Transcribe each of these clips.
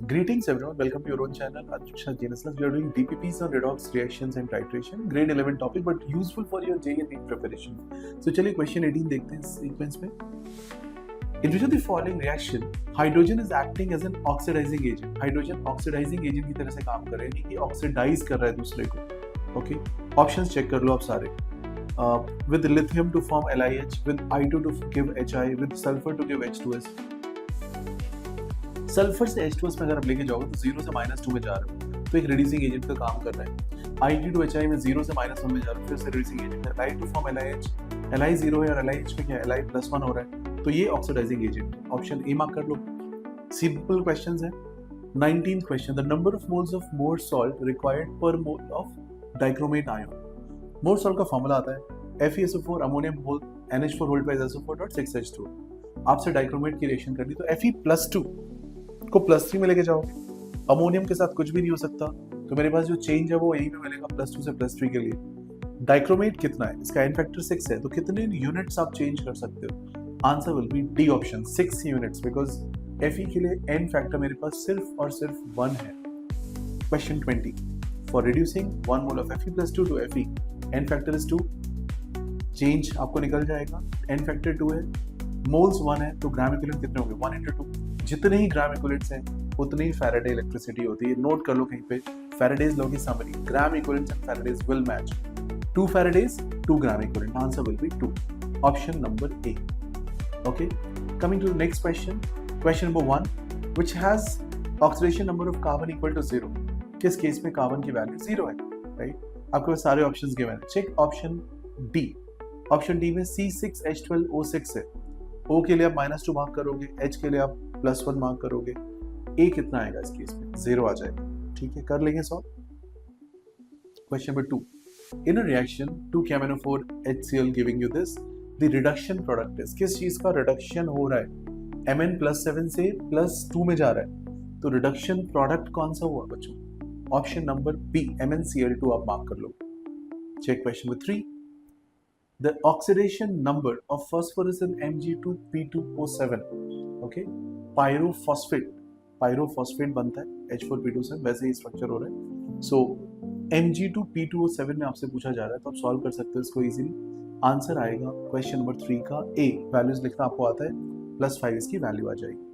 Greetings everyone, welcome to your own channel Akshat Genesis. We are doing DPPs on redox reactions and titration, grade 11 topic but useful for your JEE NEET preparation. So चलिए question 18 देखते हैं sequence में. In which of the following reaction hydrogen is acting as an oxidizing agent? Hydrogen oxidizing agent की तरह से काम कर रहा है, कि oxidize कर रहा है दूसरे को. Okay, options check कर लो आप सारे. With lithium to form LiH, with I2 to give Hi, with sulfur to give H2S. Sulphur से H2S में अगर आप लेके जाओगे तो 0 से -2 में जा रहे हो, तो एक रिड्यूसिंग एजेंट का काम कर रहा है. I2 to HI में 0 से -1 में जा रहा है, फिर से रिड्यूसिंग एजेंट है. Li to form LiH, Li 0 है और LiH में क्या है, Li +1 हो रहा है, तो ये ऑक्सीडाइजिंग एजेंट है. ऑप्शन ए मार्क कर लो. सिंपल क्वेश्चंस है. 19th question, the number of moles of Mohr salt required per mole of dichromate ion. Mohr salt का फॉर्मूला आता है FeSO4 ammonium whole NH4 hold by SO4.6H2. आपसे dichromate की reaction करनी, तो Fe+2 को +3 में लेके जाओगे. अमोनियम के साथ कुछ भी नहीं हो सकता, तो मेरे पास जो चेंज है वो यही पे मिलेगा +2 से +3 के लिए. डाइक्रोमेट कितना है, इसका एन फैक्टर 6 है, तो कितने यूनिट्स आप चेंज कर सकते हो? Answer will B D option, 6 units, because Fe के लिए एन फैक्टर मेरे पास सिर्फ और सिर्फ 1 है. Question 20, for reducing 1 mole of Fe+2 to Fe, n factor is 2. Change आपको निकल जाएगा, एन फैक्टर 2 है, मोल्स 1 है, तो ग्राम इक्विवेलेंट कितने होंगे, 1 × 2. जितने ही ग्राम इक्विवेलेंट्स हैं उतनी ही फैराडे इलेक्ट्रिसिटी होती है. नोट कर लो कहीं पे, फैराडेज लॉ की summary, gram equivalents and faradays will match. 2 faradays 2 gram equivalent, answer will be 2, option number A. Okay, coming to the next question, question number 1, which has oxidation number of carbon equal to 0. किस case में carbon की value 0 है, right? आपके पास सारे options given है. Check option D. Option D में C6H12O6 है. O के लिए आप -2 मार्क करोगे, H के लिए आप +1 मार्क करोगे. A कितना आएगा इस केस में, 0 आ जाएगा. ठीक है, कर लेंगे solve. Question number 2, in a reaction 2KMnO4 HCl giving you this, the reduction product is. किस चीज का रिडक्शन हो रहा है? Mn+7 से +2 में जा रहा है, तो रिडक्शन प्रोडक्ट कौन सा हुआ बच्चों? ऑप्शन नंबर बी, MnCl2 आप मार्क कर लो. Check question number 3, the oxidation number of phosphorus in Mg2P2O7. okay, pyrophosphate बनता है H4P2 वैसे ही स्ट्रक्चर हो रहा है. सो Mg2P2O7 में आपसे पूछा जा रहा है, तो आप सॉल्व कर सकते हो इसको इजीली. आंसर आएगा क्वेश्चन नंबर 3 का ए. वैल्यूज लिखना आपको आता है, +5 इसकी वैल्यू आ जाएगी.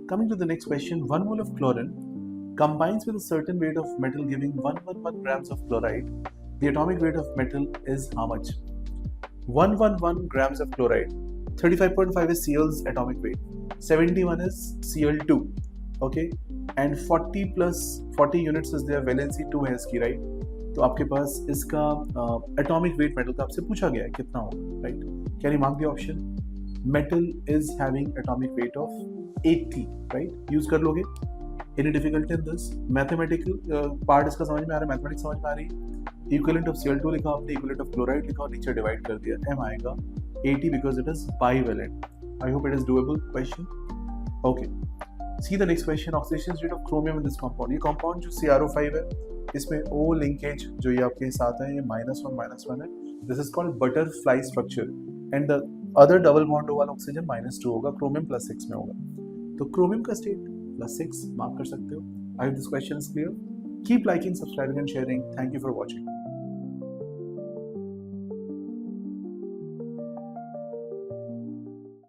Coming to the next question, 1 mole of chlorine combines with a certain weight of metal giving 111 grams of chloride. The atomic weight of metal is how much? 111 grams of chloride, 35.5 is Cl's atomic weight, 71 is Cl2, okay, and 40 plus 40 units is their valency 2 है इसकी, right? तो आपके पास इसका atomic weight metal का आपसे पूछा गया है कितना होगा, right? Can you mark the option? Metal is having atomic weight of 80, right? Use कर लोगे. Any difficulty in this? Mathematical part इसका समझ में आ रहा है, मैथमेटिक्स समझ में आ रही है. इक्विवेलेंट ऑफ Cl2 लिखा आपने, इक्विवेलेंट ऑफ क्लोराइड लिखा और नीचे डिवाइड कर दिया. m आएगा 80 because it is bivalent. I hope it is doable question. Okay, see the next question, oxidation rate of chromium in this compound. ये कंपाउंड जो CrO5 है, इसमें O लिंकेज जो ये आपके साथ है, ये -1 है. This is called butterfly structure, and the other double bond वाला ऑक्सीजन -2 होगा, क्रोमियम +6 में होगा. तो क्रोमियम का स्टेट +6 मार्क कर सकते हो. I hope this question is clear. Keep liking, subscribing and sharing. Thank you for watching.